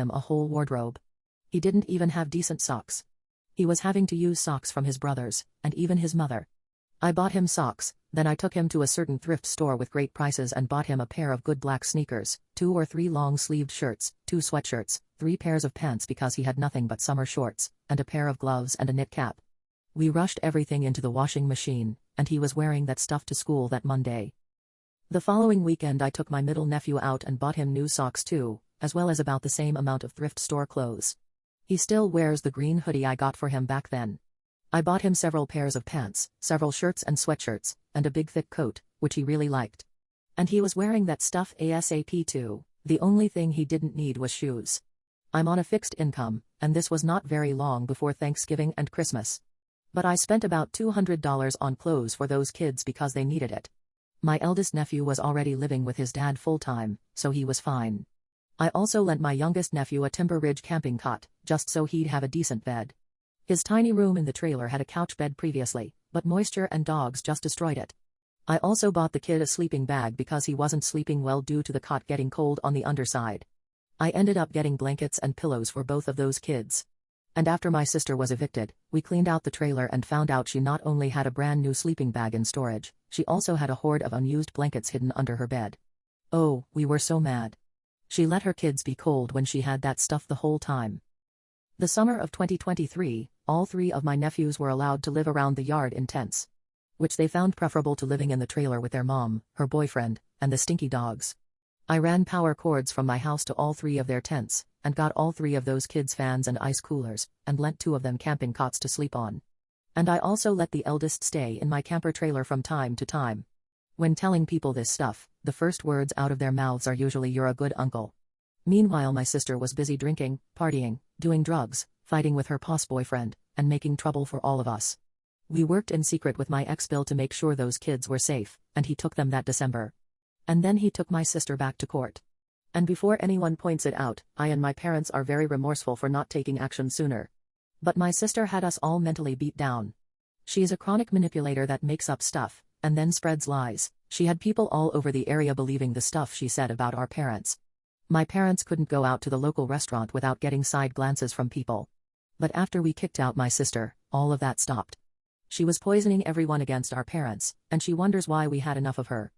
him a whole wardrobe. He didn't even have decent socks. He was having to use socks from his brothers, and even his mother. I bought him socks, then I took him to a certain thrift store with great prices and bought him a pair of good black sneakers, 2 or 3 long-sleeved shirts, 2 sweatshirts, 3 pairs of pants because he had nothing but summer shorts, and a pair of gloves and a knit cap. We rushed everything into the washing machine, and he was wearing that stuff to school that Monday. The following weekend I took my middle nephew out and bought him new socks too, as well as about the same amount of thrift store clothes. He still wears the green hoodie I got for him back then. I bought him several pairs of pants, several shirts and sweatshirts, and a big thick coat, which he really liked. And he was wearing that stuff ASAP too. The only thing he didn't need was shoes. I'm on a fixed income, and this was not very long before Thanksgiving and Christmas. But I spent about $200 on clothes for those kids because they needed it. My eldest nephew was already living with his dad full-time, so he was fine. I also lent my youngest nephew a Timber Ridge camping cot, just so he'd have a decent bed. His tiny room in the trailer had a couch bed previously, but moisture and dogs just destroyed it. I also bought the kid a sleeping bag because he wasn't sleeping well due to the cot getting cold on the underside. I ended up getting blankets and pillows for both of those kids. And after my sister was evicted, we cleaned out the trailer and found out she not only had a brand new sleeping bag in storage, she also had a hoard of unused blankets hidden under her bed. Oh, we were so mad. She let her kids be cold when she had that stuff the whole time. The summer of 2023, all 3 of my nephews were allowed to live around the yard in tents, which they found preferable to living in the trailer with their mom, her boyfriend, and the stinky dogs. I ran power cords from my house to all 3 of their tents, and got all 3 of those kids fans and ice coolers, and lent 2 of them camping cots to sleep on. And I also let the eldest stay in my camper trailer from time to time. When telling people this stuff, the first words out of their mouths are usually "you're a good uncle." Meanwhile my sister was busy drinking, partying, doing drugs, fighting with her pos boyfriend, and making trouble for all of us. We worked in secret with my Ex BIL to make sure those kids were safe, and he took them that December. And then he took my sister back to court. And before anyone points it out, I and my parents are very remorseful for not taking action sooner. But my sister had us all mentally beat down. She's a chronic manipulator that makes up stuff, and then spreads lies. She had people all over the area believing the stuff she said about our parents. My parents couldn't go out to the local restaurant without getting side glances from people. But after we kicked out my sister, all of that stopped. She was poisoning everyone against our parents, and she wonders why we had enough of her.